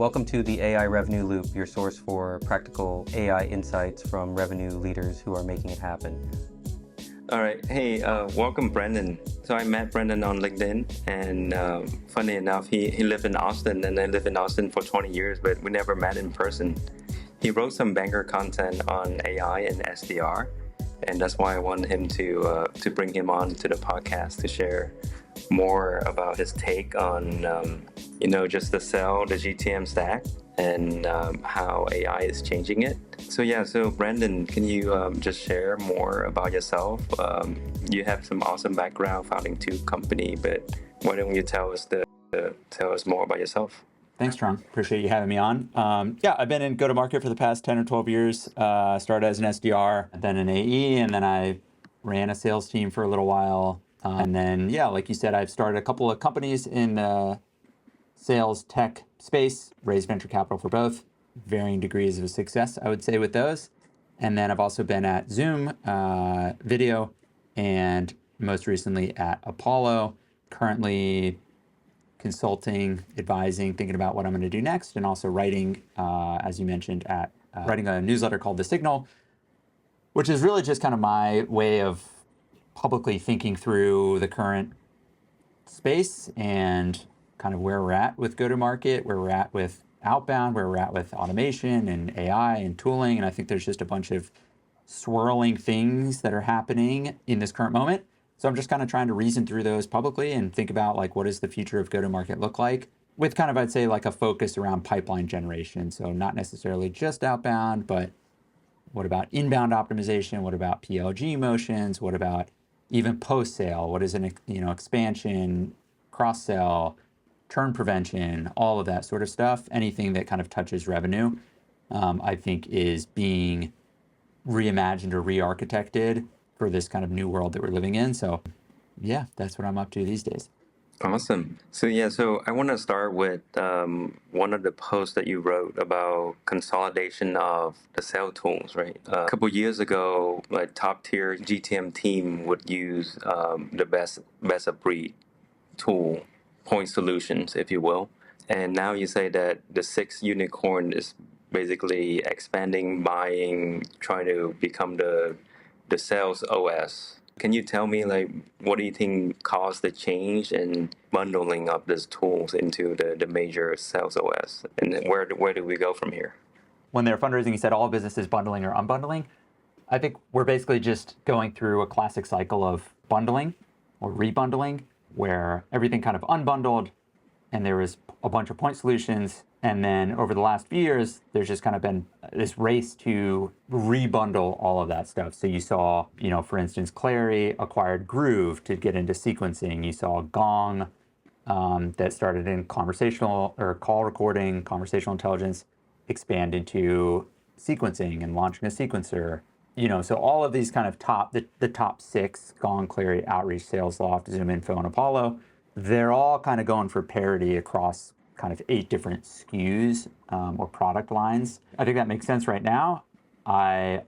Welcome to the AI Revenue Loop, your source for practical AI insights from revenue leaders who are making it happen. All right. Hey, welcome, Brendan. So I met Brendan on LinkedIn, and funny enough, he lived in Austin, and I lived in Austin for 20 years, but we never met in person. He wrote some banger content on AI and SDR, and that's why I wanted him to bring him on to the podcast to share more about his take on just the GTM stack and how AI is changing it. So Brandon, can you just share more about yourself? You have some awesome background founding two company, but why don't you tell us more about yourself? Thanks, Trung. Appreciate you having me on. I've been in go-to-market for the past 10 or 12 years. Started as an SDR, then an AE, and then I ran a sales team for a little while. And then, like you said, I've started a couple of companies in the sales tech space, raised venture capital for both, varying degrees of success, I would say, with those. And then I've also been at Zoom Video, and most recently at Apollo, currently consulting, advising, thinking about what I'm going to do next, and also writing, as you mentioned, writing a newsletter called The Signal, which is really just kind of my way of publicly thinking through the current space and kind of where we're at with go-to-market, where we're at with outbound, where we're at with automation and AI and tooling. And I think there's just a bunch of swirling things that are happening in this current moment. So I'm just kind of trying to reason through those publicly and think about what does the future of go-to-market look like, with kind of, I'd say, a focus around pipeline generation. So not necessarily just outbound, but what about inbound optimization? What about PLG motions? What about even post-sale? What is an expansion, cross-sell, churn prevention, all of that sort of stuff? Anything that kind of touches revenue, I think is being reimagined or re-architected for this kind of new world that we're living in. So that's what I'm up to these days. Awesome. So I want to start with one of the posts that you wrote about consolidation of the sales tools, right? A couple years ago, top tier GTM team would use the best of breed tool, point solutions, if you will. And now you say that the sixth unicorn is basically expanding, buying, trying to become the sales OS. Can you tell me, what do you think caused the change in bundling of these tools into the major sales OS? And where do we go from here? When they're fundraising, you said all businesses bundling or unbundling. I think we're basically just going through a classic cycle of bundling or rebundling, where everything kind of unbundled and there was a bunch of point solutions. And then over the last few years, there's just kind of been this race to rebundle all of that stuff. So you saw, for instance, Clary acquired Groove to get into sequencing. You saw Gong that started in conversational or call recording, conversational intelligence, expand into sequencing and launching a sequencer. So all of these kind of the top six, Gong, Clary, Outreach, Salesloft, ZoomInfo, and Apollo, they're all kind of going for parity across kind of 8 different SKUs or product lines. I think that makes sense right now. I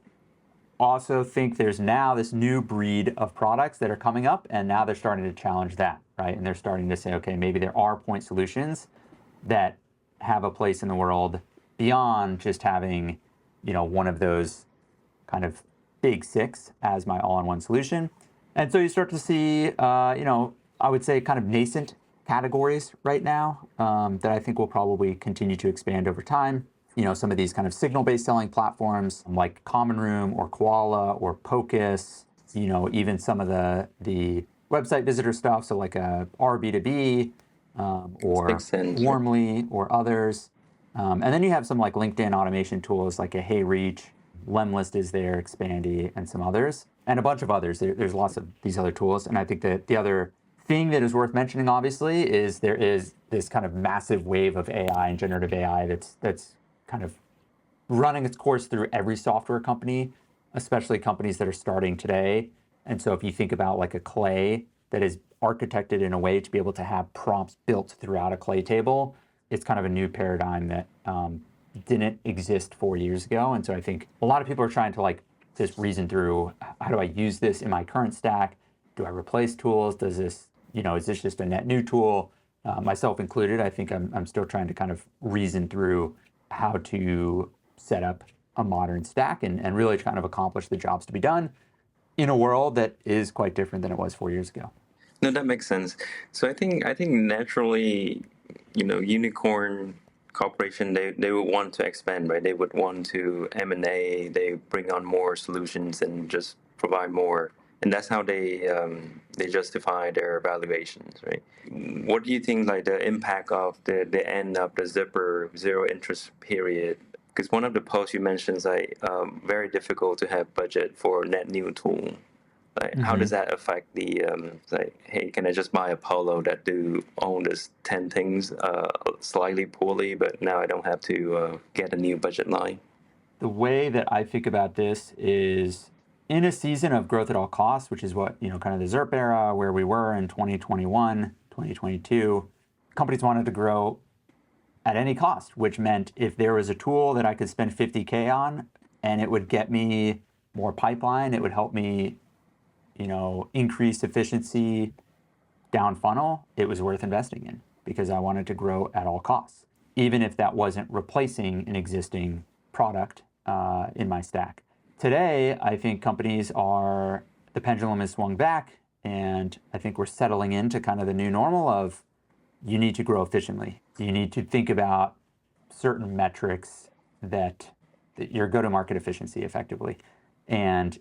also think there's now this new breed of products that are coming up, and now they're starting to challenge that, right? And they're starting to say, okay, maybe there are point solutions that have a place in the world beyond just having, one of those kind of big 6 as my all-in-one solution. And so you start to see, I would say kind of nascent categories right now that I think will probably continue to expand over time. Some of these kind of signal-based selling platforms like Common Room or Koala or Pocus, even some of the website visitor stuff, so like a RB2B or Warmly or others. And then you have some like LinkedIn automation tools like a HeyReach, Lemlist is there, Expandy, and some others, and a bunch of others. There's lots of these other tools. And I think that the other thing that is worth mentioning, obviously, is there is this kind of massive wave of AI and generative AI that's kind of running its course through every software company, especially companies that are starting today. And so if you think about like a Clay that is architected in a way to be able to have prompts built throughout a Clay table, it's kind of a new paradigm that didn't exist 4 years ago. And so I think a lot of people are trying to just reason through, how do I use this in my current stack? Do I replace tools? Does this, is this just a net new tool? myself included. I think I'm still trying to kind of reason through how to set up a modern stack and really kind of accomplish the jobs to be done in a world that is quite different than it was 4 years ago. No, that makes sense. So I think naturally, unicorn corporation, they would want to expand, right? They would want to M&A, they bring on more solutions and just provide more, and that's how they justify their valuations, right? What do you think, like the impact of the end of the zipper zero interest period? Because one of the posts you mentioned is like very difficult to have budget for net new tool. Like, how does that affect the like, hey, can I just buy a Polo that do own this 10 things slightly poorly, but now I don't have to get a new budget line? The way that I think about this is in a season of growth at all costs, which is what, kind of the ZIRP era where we were in 2021, 2022, companies wanted to grow at any cost, which meant if there was a tool that I could spend 50K on and it would get me more pipeline, it would help me increase efficiency down funnel, it was worth investing in because I wanted to grow at all costs, even if that wasn't replacing an existing product in my stack. Today, I think the pendulum has swung back, and I think we're settling into kind of the new normal of you need to grow efficiently. You need to think about certain metrics that your go-to-market efficiency effectively. And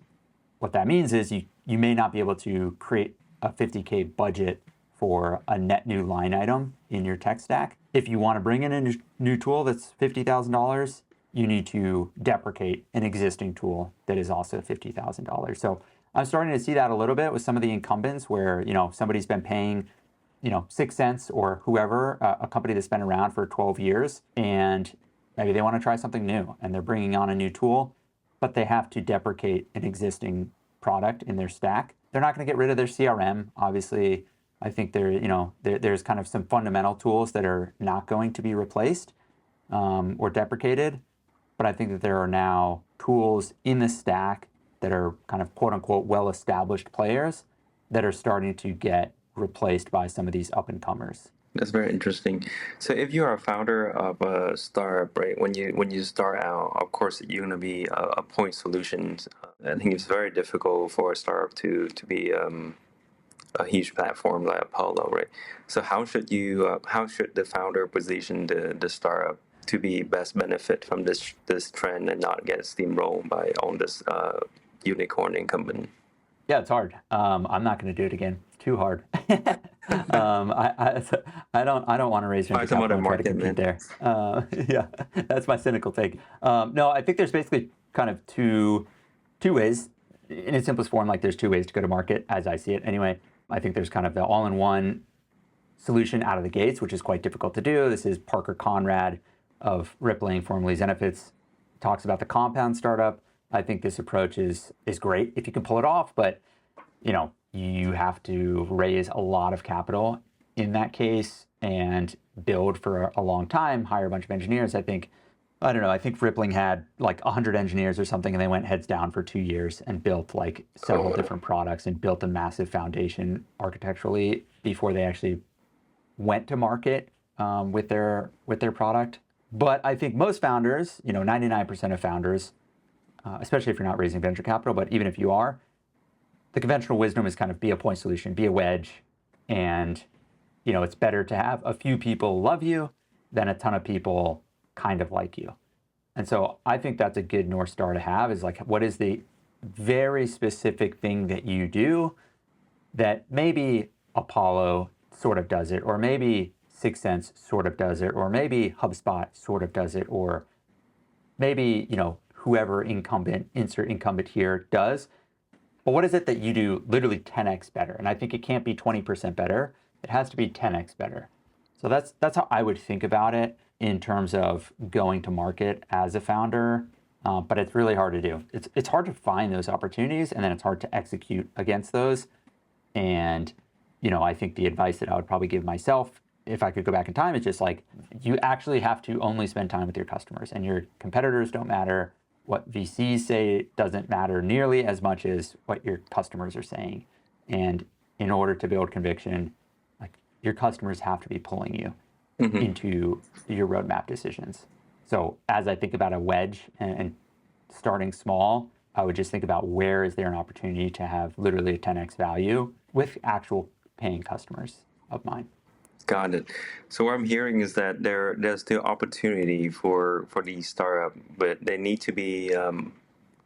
what that means is you may not be able to create a 50K budget for a net new line item in your tech stack. If you want to bring in a new tool that's $50,000, you need to deprecate an existing tool that is also $50,000. So I'm starting to see that a little bit with some of the incumbents where, somebody's been paying, 6 cents or whoever, a company that's been around for 12 years, and maybe they want to try something new and they're bringing on a new tool, but they have to deprecate an existing product in their stack. They're not going to get rid of their CRM. Obviously, I think there's kind of some fundamental tools that are not going to be replaced or deprecated. But I think that there are now tools in the stack that are kind of quote unquote well-established players that are starting to get replaced by some of these up-and-comers. That's very interesting. So if you are a founder of a startup, right, when you start out, of course, you're going to be a point solution. I think it's very difficult for a startup to be a huge platform like Apollo, right? So how should the founder position the startup to be best benefit from this trend and not get steamrolled by on this unicorn incumbent? Yeah, it's hard. I'm not going to do it again. It's too hard. I don't want to raise venture capital and try to compete there. Yeah, that's my cynical take. No, I think there's basically kind of two ways. In its simplest form, like there's two ways to go to market, as I see it anyway. I think there's kind of the all-in-one solution out of the gates, which is quite difficult to do. This is Parker Conrad of Rippling, formerly Zenefits, talks about the compound startup. I think this approach is great if you can pull it off, but you have to raise a lot of capital in that case and build for a long time, hire a bunch of engineers. I think Rippling had like 100 engineers or something, and they went heads down for 2 years and built like several different products and built a massive foundation architecturally before they actually went to market with their product. But I think most founders, 99% of founders, especially if you're not raising venture capital, but even if you are, the conventional wisdom is kind of be a point solution, be a wedge, and it's better to have a few people love you than a ton of people kind of like you. And so I think that's a good North Star to have, is like, what is the very specific thing that you do that maybe Apollo sort of does it, or maybe 6 Sense sort of does it, or maybe HubSpot sort of does it, or maybe, whoever insert incumbent here does. But what is it that you do literally 10x better? And I think it can't be 20% better. It has to be 10x better. So that's how I would think about it in terms of going to market as a founder. But it's really hard to do. It's hard to find those opportunities, and then it's hard to execute against those. And, I think the advice that I would probably give myself, if I could go back in time, is just like, you actually have to only spend time with your customers, and your competitors don't matter. What VCs say doesn't matter nearly as much as what your customers are saying. And in order to build conviction, like, your customers have to be pulling you into your roadmap decisions. So as I think about a wedge and starting small, I would just think about where is there an opportunity to have literally a 10x value with actual paying customers of mine. Got it. So what I'm hearing is that there's still opportunity for these startup, but they need to be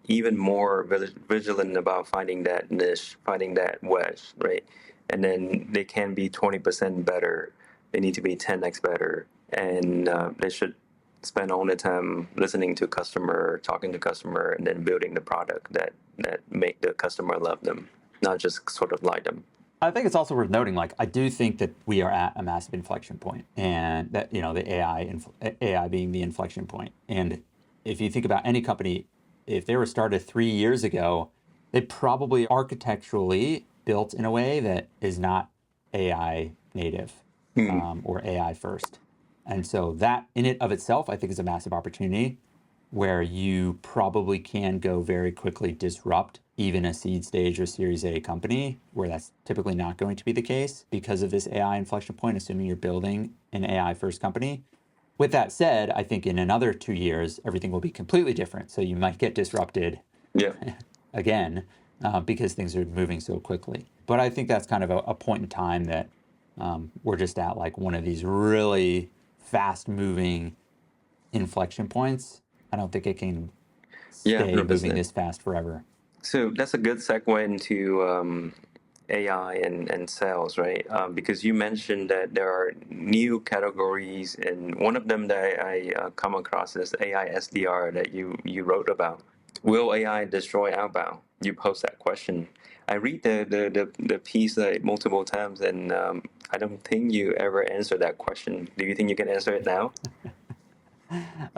even more vigilant about finding that niche, finding that wedge, right? And then they can be 20% better. They need to be 10x better, and they should spend all the time listening to customer, talking to customer, and then building the product that make the customer love them, not just sort of like them. I think it's also worth noting, like, I do think that we are at a massive inflection point, and that, you know, the AI being the inflection point. And if you think about any company, if they were started 3 years ago, they probably architecturally built in a way that is not AI native or AI first. And so that in it of itself, I think is a massive opportunity where you probably can go very quickly disrupt even a seed stage or Series A company, where that's typically not going to be the case because of this AI inflection point, assuming you're building an AI first company. With that said, I think in another 2 years, everything will be completely different. So you might get disrupted again because things are moving so quickly. But I think that's kind of a point in time that we're just at like one of these really fast moving inflection points. I don't think it can stay moving this fast forever. So that's a good segue into AI and sales, right? Because you mentioned that there are new categories, and one of them that I come across is AI SDR that you wrote about. Will AI destroy outbound? You post that question. I read the piece multiple times, and I don't think you ever answered that question. Do you think you can answer it now?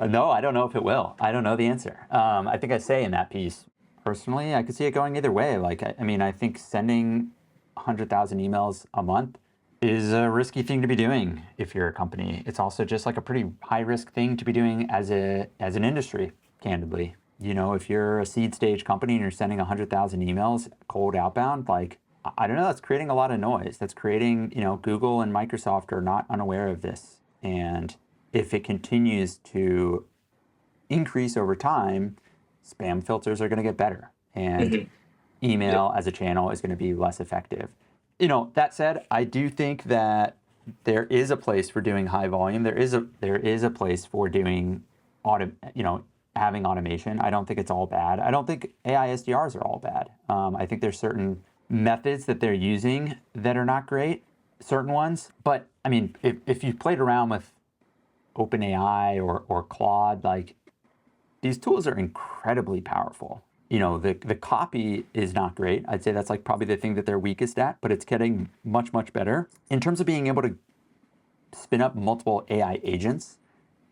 No, I don't know if it will. I don't know the answer. I think I say in that piece, personally, I could see it going either way. Like, I mean, I think sending 100,000 emails a month is a risky thing to be doing if you're a company. It's also just like a pretty high risk thing to be doing as an industry, candidly. You know, if you're a seed stage company and you're sending 100,000 emails cold outbound, like, I don't know, that's creating a lot of noise. That's creating, you know, Google and Microsoft are not unaware of this. And if it continues to increase over time, spam filters are going to get better, and email as a channel is going to be less effective. You know, that said, I do think that there is a place for doing high volume. There is a place for doing having automation. I don't think it's all bad. I don't think AI SDRs are all bad. I think there's certain methods that they're using that are not great, certain ones. But I mean, if you played around with OpenAI or Claude, like, these tools are incredibly powerful. You know, the copy is not great. I'd say that's like probably the thing that they're weakest at, but it's getting much, much better. In terms of being able to spin up multiple AI agents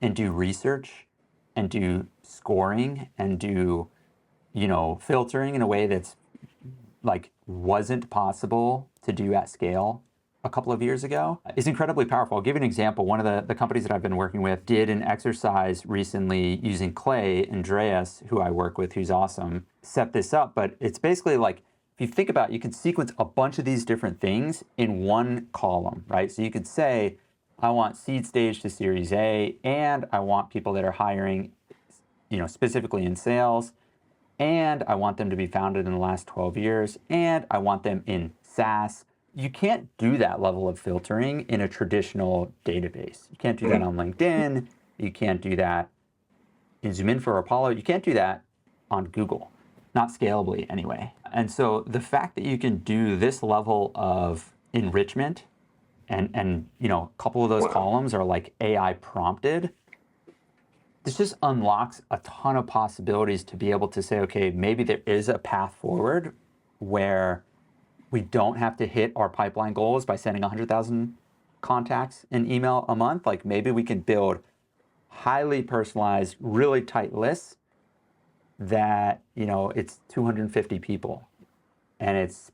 and do research and do scoring and do, you know, filtering in a way that's like wasn't possible to do at scale a couple of years ago is incredibly powerful. I'll give you an example. One of the companies that I've been working with did an exercise recently using Clay. Andreas, who I work with, who's awesome, set this up. But it's basically like, if you think about it, you can sequence a bunch of these different things in one column, right? So you could say, I want seed stage to Series A, and I want people that are hiring, you know, specifically in sales, and I want them to be founded in the last 12 years, and I want them in SaaS. You can't do that level of filtering in a traditional database. You can't do that on LinkedIn. You can't do that in ZoomInfo or Apollo. You can't do that on Google, not scalably anyway. And so the fact that you can do this level of enrichment and you know, a couple of those columns are like AI prompted, this just unlocks a ton of possibilities to be able to say, okay, maybe there is a path forward where we don't have to hit our pipeline goals by sending 100,000 contacts in email a month. Like, maybe we can build highly personalized, really tight lists that, you know, it's 250 people and it's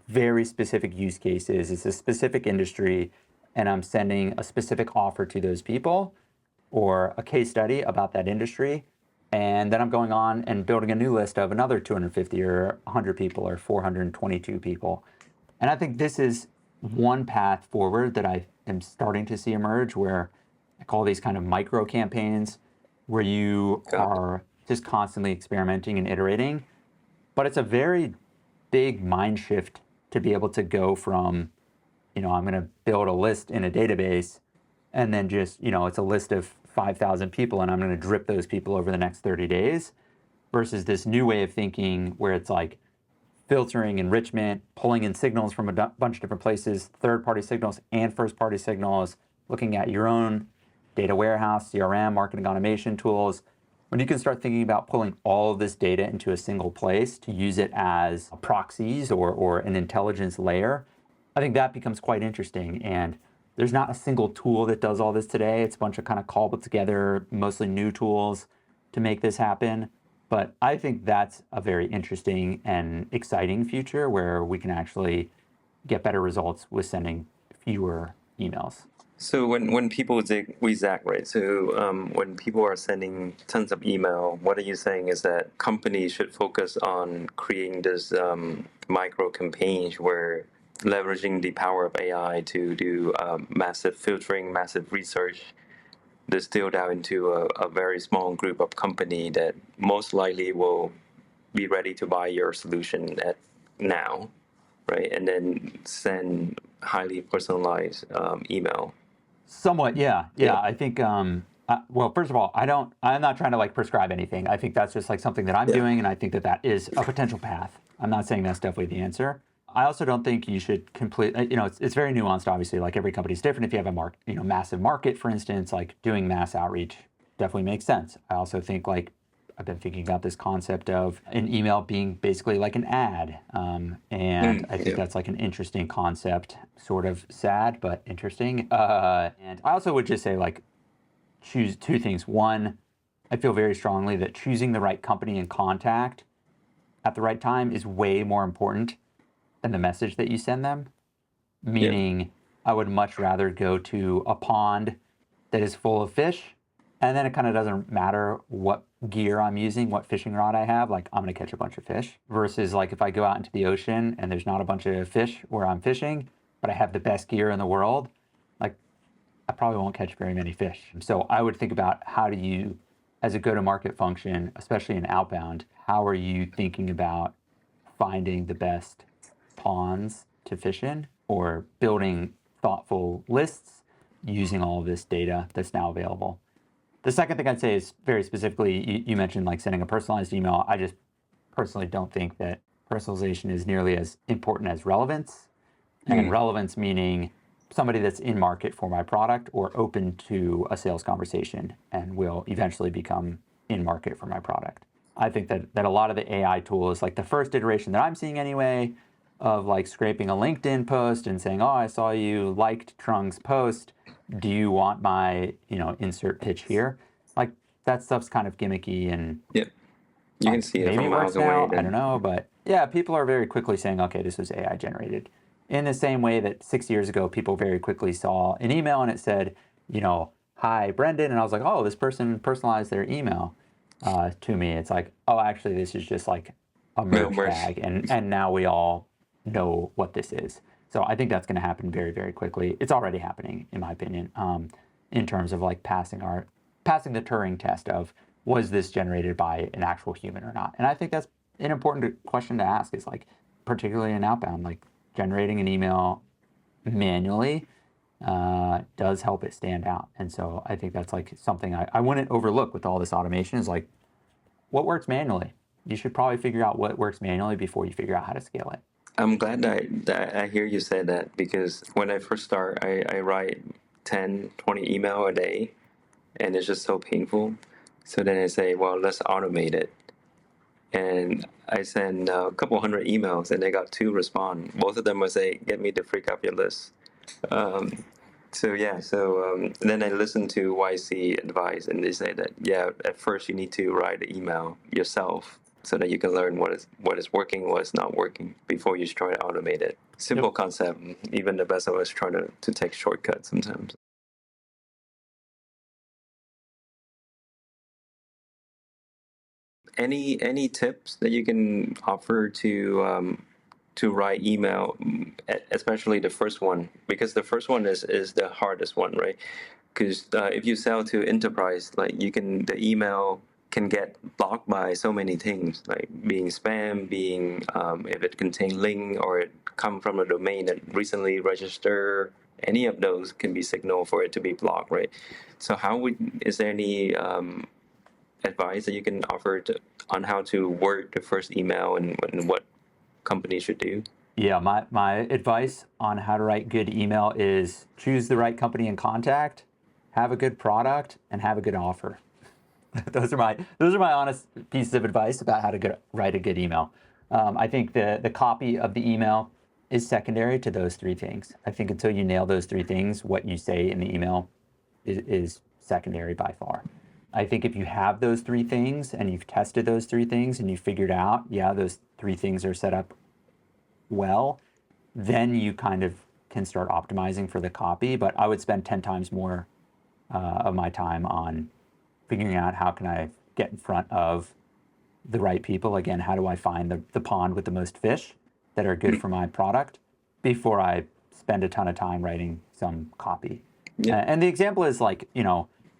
very specific use cases. It's a specific industry, and I'm sending a specific offer to those people or a case study about that industry. And then I'm going on and building a new list of another 250 or 100 people or 422 people. And I think this is one path forward that I am starting to see emerge, where I call these kind of micro campaigns, where you Got it. are just constantly experimenting and iterating. But it's a very big mind shift to be able to go from, I'm going to build a list in a database, and then just, it's a list of 5,000 people, and I'm going to drip those people over the next 30 days, versus this new way of thinking where it's like filtering, enrichment, pulling in signals from a bunch of different places, third-party signals and first-party signals, looking at your own data warehouse, CRM, marketing automation tools. When you can start thinking about pulling all of this data into a single place to use it as proxies or an intelligence layer, I think that becomes quite interesting. And there's not a single tool that does all this today. It's a bunch of kind of cobbled together, mostly new tools to make this happen. But I think that's a very interesting and exciting future where we can actually get better results with sending fewer emails. So when people we Zach, right? So when people are sending tons of email, what are you saying is that companies should focus on creating this micro campaigns where leveraging the power of AI to do massive filtering, massive research, distilled down into a very small group of company that most likely will be ready to buy your solution at now, right? And then send highly personalized email. Somewhat, yeah. Yeah. I think, well, first of all, I'm not trying to like prescribe anything. I think that's just like something that I'm Yeah. doing, and I think that that is a potential path. I'm not saying that's definitely the answer. I also don't think you should it's very nuanced, obviously. Like every company's different. If you have a massive market, for instance, like doing mass outreach definitely makes sense. I also think like I've been thinking about this concept of an email being basically like an ad. And I think Yeah. that's like an interesting concept, sort of sad, but interesting. And I also would just say like choose two things. One, I feel very strongly that choosing the right company and contact at the right time is way more important than the message that you send them. Yeah. Meaning, I would much rather go to a pond that is full of fish, and then it kind of doesn't matter what gear I'm using, what fishing rod I have, like I'm gonna catch a bunch of fish, versus like if I go out into the ocean and there's not a bunch of fish where I'm fishing, but I have the best gear in the world, like I probably won't catch very many fish. So I would think about how do you, as a go-to-market function, especially in outbound, how are you thinking about finding the best ponds to fish in, or building thoughtful lists using all of this data that's now available. The second thing I'd say is very specifically, you mentioned like sending a personalized email. I just personally don't think that personalization is nearly as important as relevance. And relevance meaning somebody that's in market for my product or open to a sales conversation and will eventually become in market for my product. I think that a lot of the AI tools, like the first iteration that I'm seeing anyway, of like scraping a LinkedIn post and saying, oh, I saw you liked Trung's post. Do you want my, insert pitch here? Like that stuff's kind of gimmicky and Yeah. You can like see it maybe from it miles works now. away. I Then don't know, but yeah, people are very quickly saying, okay, this was AI generated. In the same way that 6 years ago, people very quickly saw an email and it said, hi, Brendan. And I was like, oh, this person personalized their email to me. It's like, oh, actually, this is just like a no merch merch. tag. And now we all know what this is. So I think that's going to happen very, very quickly. It's already happening, in my opinion, in terms of like passing the Turing test of was this generated by an actual human or not. And I think that's an important question to ask is like, particularly in outbound, like generating an email manually does help it stand out. And so I think that's like something I wouldn't overlook with all this automation is like what works manually. You should probably figure out what works manually before you figure out how to scale it. I'm glad that I hear you say that, because when I first start, I write 10, 20 email a day, and it's just so painful. So then I say, well, let's automate it. And I send a couple hundred emails, and I got 2 respond. Both of them will say, get me the freak up your list. So then I listen to YC advice, and they say that at first you need to write the email yourself so that you can learn what is working, what is not working before you try to automate it. Simple Yep. concept. Even the best of us try to take shortcuts sometimes. Any tips that you can offer to to write email, especially the first one, because the first one is the hardest one, right? Because if you sell to enterprise, like the email can get blocked by so many things, like being spam, being if it contains link or it come from a domain that recently registered. Any of those can be signal for it to be blocked, right? So is there any advice that you can offer on how to word the first email and what companies should do? Yeah, my advice on how to write good email is choose the right company and contact, have a good product, and have a good offer. those are my honest pieces of advice about how to write a good email. I think the copy of the email is secondary to those three things. I think until you nail those three things, what you say in the email is secondary by far. I think if you have those three things and you've tested those three things and you figured out, yeah, those three things are set up well, then you kind of can start optimizing for the copy. But I would spend 10 times more of my time on figuring out how can I get in front of the right people. Again, how do I find the pond with the most fish that are good for my product before I spend a ton of time writing some copy. Yeah. And the example is like,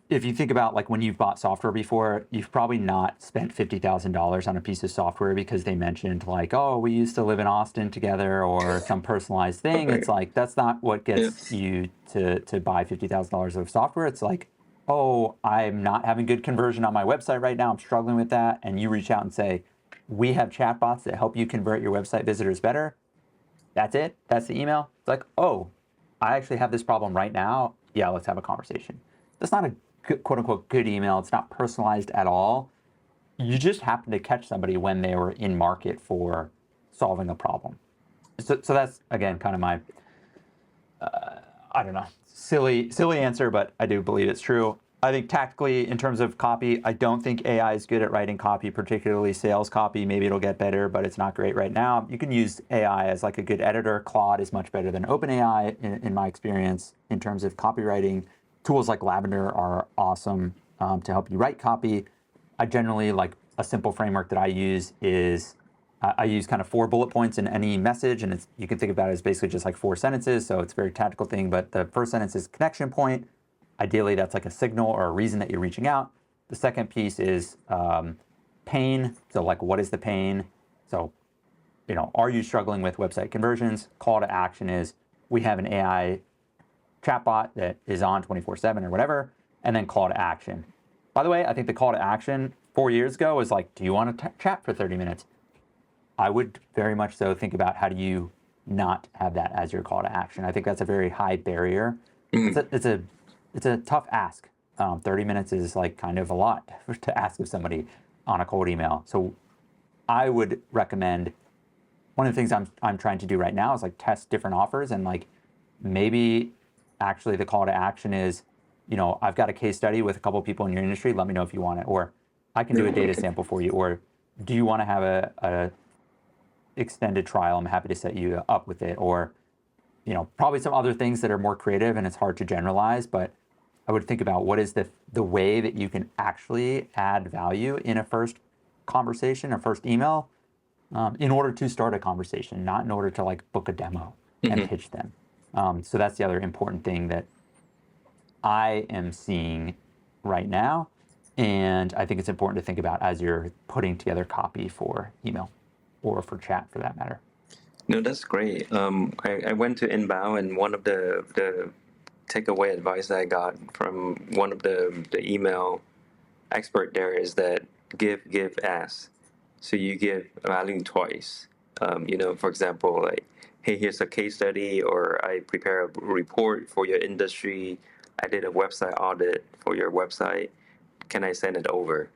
if you think about like when you've bought software before, you've probably not spent $50,000 on a piece of software because they mentioned like, oh, we used to live in Austin together or some personalized thing. It's like, that's not what gets you to buy $50,000 of software. It's like, oh, I'm not having good conversion on my website right now. I'm struggling with that. And you reach out and say, we have chatbots that help you convert your website visitors better. That's it. That's the email. It's like, oh, I actually have this problem right now. Yeah, let's have a conversation. That's not a quote unquote good email. It's not personalized at all. You just happen to catch somebody when they were in market for solving a problem. So that's, again, kind of my, I don't know, silly answer, but I do believe it's true. I think tactically, in terms of copy, I don't think AI is good at writing copy, particularly sales copy. Maybe it'll get better, but it's not great right now. You can use AI as like a good editor. Claude is much better than OpenAI in my experience in terms of copywriting. Tools like Lavender are awesome to help you write copy. I generally, like a simple framework that I use is I use kind of 4 bullet points in any message, and you can think about it as basically just like 4 sentences, so it's a very tactical thing, but the first sentence is connection point. Ideally, that's like a signal or a reason that you're reaching out. The second piece is pain, so like what is the pain? So, are you struggling with website conversions? Call to action is, we have an AI chatbot that is on 24/7 or whatever, and then call to action. By the way, I think the call to action 4 years ago was like, do you want to chat for 30 minutes? I would very much so think about how do you not have that as your call to action. I think that's a very high barrier. It's a tough ask. 30 minutes is like kind of a lot to ask of somebody on a cold email. So I would recommend, one of the things I'm trying to do right now is like test different offers, and like maybe actually the call to action is, I've got a case study with a couple of people in your industry. Let me know if you want it, or I can do a data sample for you, or do you want to have a extended trial? I'm happy to set you up with it, or probably some other things that are more creative and it's hard to generalize, but I would think about what is the way that you can actually add value in a first conversation or first email in order to start a conversation, not in order to like book a demo and pitch them. So that's the other important thing that I am seeing right now. And I think it's important to think about as you're putting together copy for email or for chat for that matter. No, that's great. I went to Inbound, and one of the takeaway advice I got from one of the email expert there is that give, ask. So you give value twice. For example, like, hey, here's a case study, or I prepare a report for your industry. I did a website audit for your website. Can I send it over?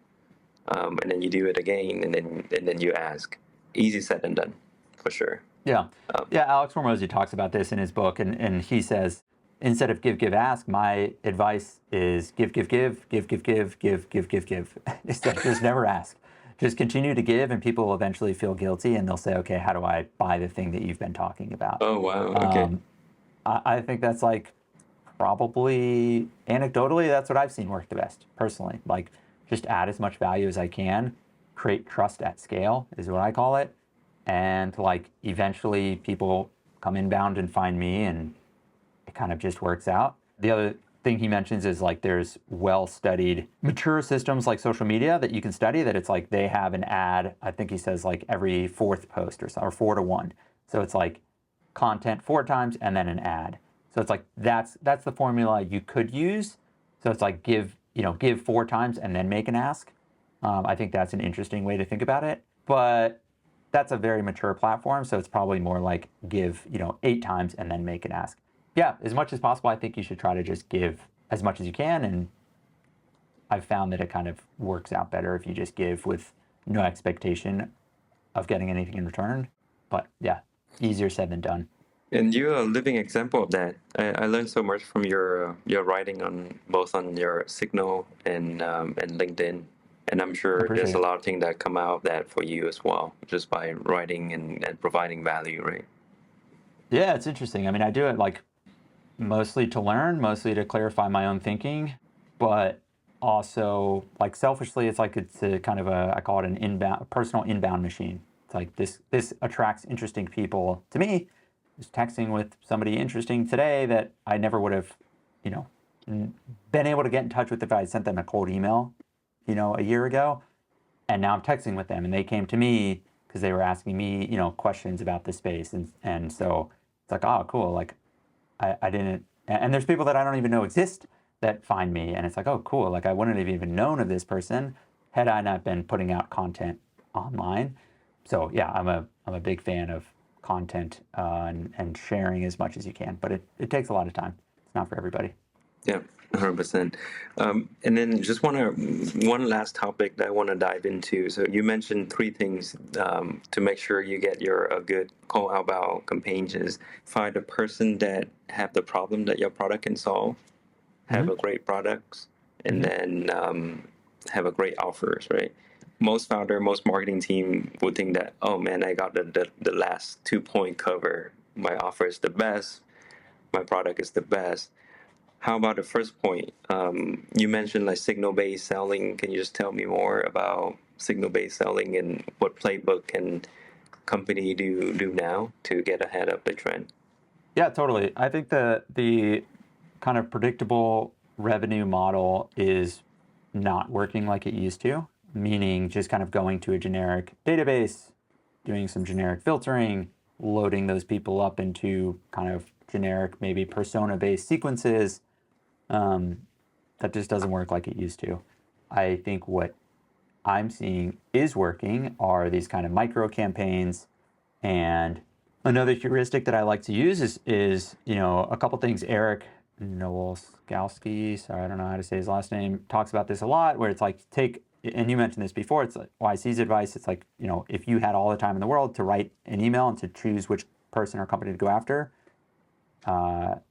And then you do it again, and then you ask. Easy said than done, for sure. Yeah. Alex Hormozy talks about this in his book, and he says, instead of give, ask, my advice is give. Instead, just never ask. Just continue to give, and people will eventually feel guilty, and they'll say, okay, how do I buy the thing that you've been talking about? Oh, wow. Okay. I think that's like probably, anecdotally, that's what I've seen work the best, personally. Like, just add as much value as I can, create trust at scale is what I call it, and like eventually people come inbound and find me, and it kind of just works out. The other thing he mentions is like there's well-studied mature systems like social media that you can study, that it's like they have an ad, I think he says like every fourth post or so, or 4 to 1. So it's like content 4 times and then an ad. So it's like that's the formula you could use. So it's like give 4 times and then make an ask. I think that's an interesting way to think about it. But that's a very mature platform, so it's probably more like give 8 times and then make an ask. Yeah, as much as possible, I think you should try to just give as much as you can, and I've found that it kind of works out better if you just give with no expectation of getting anything in return. But yeah, easier said than done. And you're a living example of that. I learned so much from your writing on both on your Signal and LinkedIn, and I'm sure there's a lot of things that come out of that for you as well, just by writing and providing value, right? Yeah, it's interesting. I mean, I do it like mostly to learn, mostly to clarify my own thinking, but also like selfishly, it's a kind of I call it a personal inbound machine. It's like this attracts interesting people to me. Was texting with somebody interesting today that I never would have, been able to get in touch with if I had sent them a cold email, a year ago. And now I'm texting with them, and they came to me because they were asking me, questions about the space. And so it's like, oh, cool. Like I didn't, and there's people that I don't even know exist that find me. And it's like, oh, cool. Like I wouldn't have even known of this person had I not been putting out content online. So yeah, I'm a big fan of content and sharing as much as you can, but it takes a lot of time. It's not for everybody. Yeah, 100%. And then just one last topic that I want to dive into. So you mentioned 3 things to make sure you get a good call outbound campaigns is find a person that have the problem that your product can solve, have a great products, and then have a great offers, right? Most marketing team would think that, oh man, I got the last 2-point cover. My offer is the best. My product is the best. How about the first point? You mentioned like signal-based selling. Can you just tell me more about signal-based selling and what playbook can company do now to get ahead of the trend? Yeah, totally. I think the kind of predictable revenue model is not working like it used to. Meaning just kind of going to a generic database, doing some generic filtering, loading those people up into kind of generic, maybe persona-based sequences. That just doesn't work like it used to. I think what I'm seeing is working are these kind of micro campaigns. And another heuristic that I like to use is a couple things. Eric Nowalskowski, sorry, I don't know how to say his last name, talks about this a lot, where it's like and you mentioned this before, it's like YC's advice. It's like, if you had all the time in the world to write an email and to choose which person or company to go after, how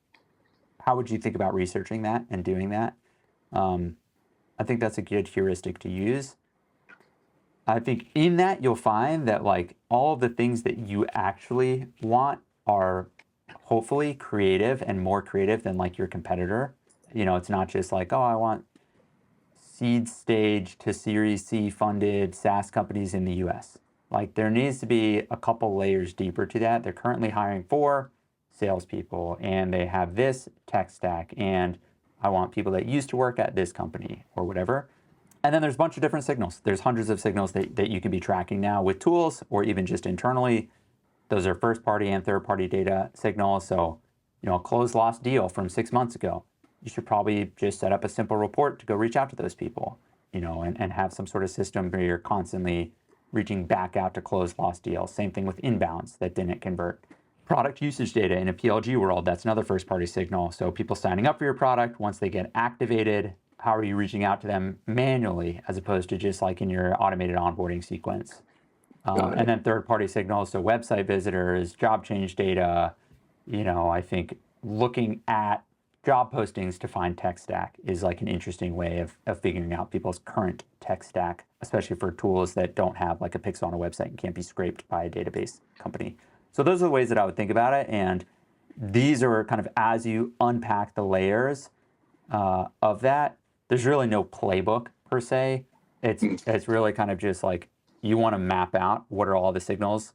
would you think about researching that and doing that? I think that's a good heuristic to use. I think in that you'll find that like all of the things that you actually want are hopefully creative and more creative than like your competitor. It's not just like, oh, I want seed stage to Series C funded SaaS companies in the US. Like there needs to be a couple layers deeper to that. They're currently hiring 4 salespeople and they have this tech stack, and I want people that used to work at this company or whatever. And then there's a bunch of different signals. There's hundreds of signals that you can be tracking now with tools or even just internally. Those are first party and third party data signals. So, a closed lost deal from 6 months ago, you should probably just set up a simple report to go reach out to those people, and have some sort of system where you're constantly reaching back out to close lost deals. Same thing with inbounds that didn't convert. Product usage data in a PLG world, that's another first party signal. So people signing up for your product, once they get activated, how are you reaching out to them manually as opposed to just like in your automated onboarding sequence? And then third party signals, so website visitors, job change data. I think looking at job postings to find tech stack is like an interesting way of figuring out people's current tech stack, especially for tools that don't have like a pixel on a website and can't be scraped by a database company. So those are the ways that I would think about it. And these are kind of, as you unpack the layers of that, there's really no playbook per se. It's really kind of just like, you want to map out what are all the signals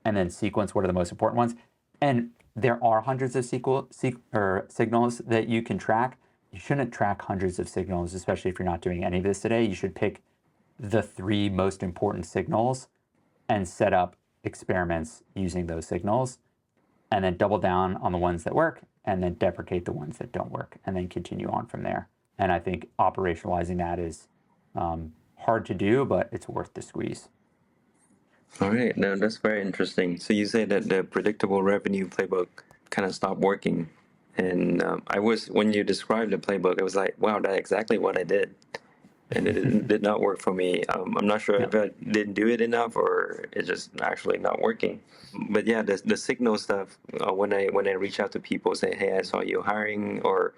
and then sequence what are the most important ones. And there are hundreds of signals that you can track. You shouldn't track hundreds of signals, especially if you're not doing any of this today. You should pick the 3 most important signals and set up experiments using those signals, and then double down on the ones that work, and then deprecate the ones that don't work, and then continue on from there. And I think operationalizing that is hard to do, but it's worth the squeeze. All right, now that's very interesting. So you say that the predictable revenue playbook kind of stopped working, and when you described the playbook, I was like, wow, that's exactly what I did, and it did not work for me. I'm not sure if I didn't do it enough or it's just actually not working. But yeah, the signal stuff. When I reach out to people, say, hey, I saw you hiring, or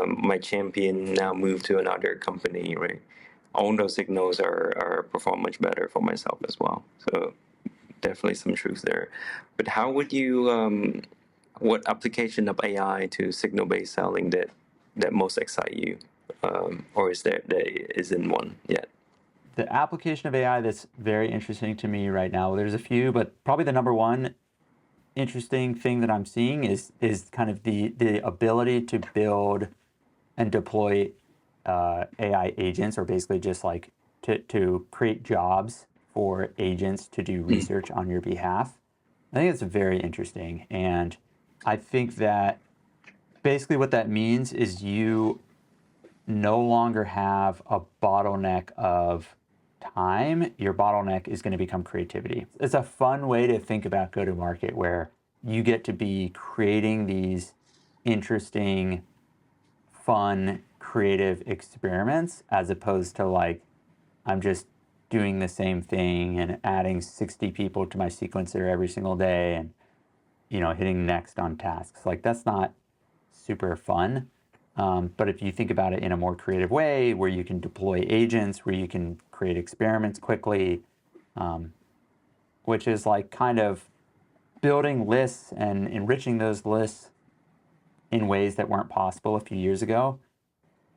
my champion now moved to another company, right? All those signals are perform much better for myself as well. So definitely some truth there. But how would you, what application of AI to signal-based selling that most excite you, or there isn't one yet? The application of AI that's very interesting to me right now, there's a few, but probably the number one interesting thing that I'm seeing is kind of the ability to build and deploy AI agents, or basically just like to create jobs for agents to do research on your behalf. I think it's very interesting. And I think that basically what that means is you no longer have a bottleneck of time. Your bottleneck is going to become creativity. It's a fun way to think about go-to-market, where you get to be creating these interesting, fun, creative experiments, as opposed to like, I'm just doing the same thing and adding 60 people to my sequencer every single day and, hitting next on tasks. Like, that's not super fun. But if you think about it in a more creative way, where you can deploy agents, where you can create experiments quickly, which is like kind of building lists and enriching those lists in ways that weren't possible a few years ago,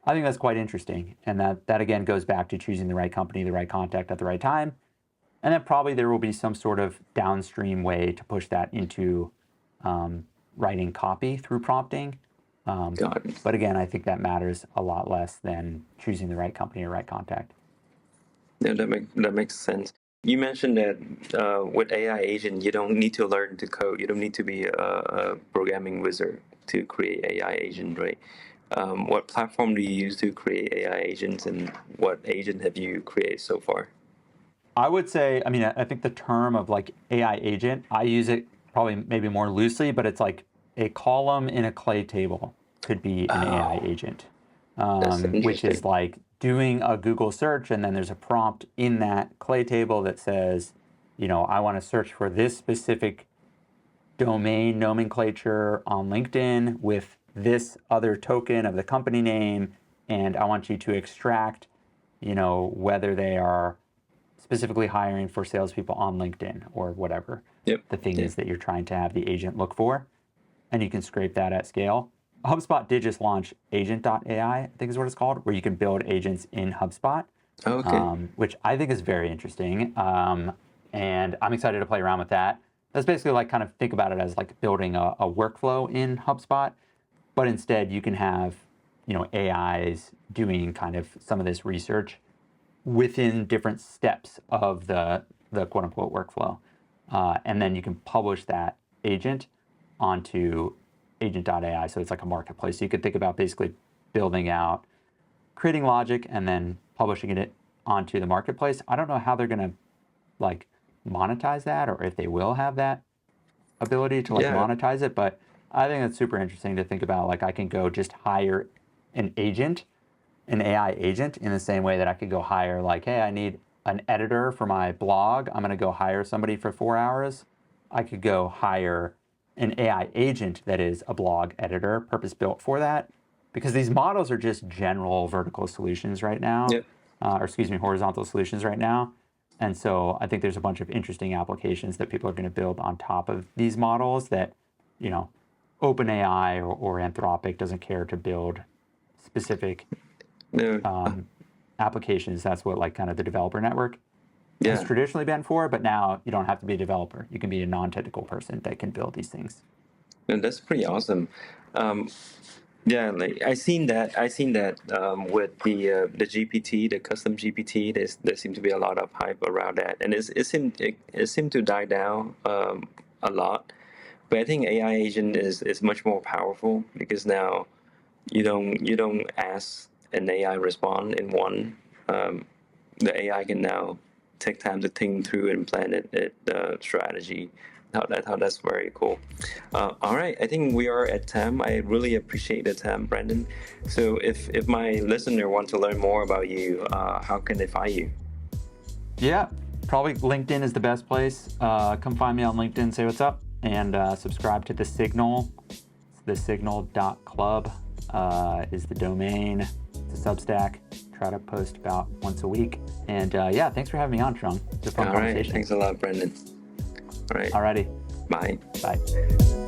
I think that's quite interesting. And that again goes back to choosing the right company, the right contact at the right time. And then probably there will be some sort of downstream way to push that into writing copy through prompting. But again, I think that matters a lot less than choosing the right company or right contact. Yeah, that makes sense. You mentioned that with AI agent, you don't need to learn to code. You don't need to be a programming wizard to create AI agent, right? What platform do you use to create AI agents, and what agent have you created so far? I would say, I think the term of like AI agent, I use it probably maybe more loosely, but it's like a column in a clay table could be an AI agent, which is like doing a Google search, and then there's a prompt in that clay table that says, I want to search for this specific domain nomenclature on LinkedIn with this other token of the company name, and I want you to extract, whether they are specifically hiring for salespeople on LinkedIn or whatever the thing is that you're trying to have the agent look for, and you can scrape that at scale. HubSpot did just launch agent.ai, I think is what it's called, where you can build agents in HubSpot, which I think is very interesting, and I'm excited to play around with that. That's basically like, kind of think about it as like building a workflow in HubSpot, but instead you can have, AIs doing kind of some of this research within different steps of the quote unquote workflow. And then you can publish that agent onto agent.ai. So it's like a marketplace. So you could think about basically building out, creating logic, and then publishing it onto the marketplace. I don't know how they're going to like monetize that, or if they will have that ability to like monetize it. But I think it's super interesting to think about, like, I can go just hire an agent, an AI agent, in the same way that I could go hire, like, hey, I need an editor for my blog. I'm going to go hire somebody for 4 hours. I could go hire an AI agent that is a blog editor, purpose built for that, because these models are just general vertical solutions right now, horizontal solutions right now. And so I think there's a bunch of interesting applications that people are going to build on top of these models that, OpenAI or Anthropic doesn't care to build specific applications. That's what, like, kind of the developer network has Yeah. traditionally been for, but now you don't have to be a developer. You can be a non-technical person that can build these things. And that's pretty awesome. Um, yeah, like I seen that with the GPT, the custom GPT. There seemed to be a lot of hype around that, and it seemed to die down a lot. But I think AI agent is much more powerful because now you don't ask an AI respond in one. Um, the AI can now take time to think through and plan the strategy. How that's very cool. All right, I think we are at time. I really appreciate the time, Brandon. So if my listener want to learn more about you, how can they find you? Yeah, probably LinkedIn is the best place. Come find me on LinkedIn, say what's up, and subscribe to The Signal. It's thesignal.club is the domain. It's a Substack. Try to post about once a week. And yeah, thanks for having me on, Trung. It's a fun All right, conversation. thanks a lot, Brandon. All right, Alrighty, bye. bye.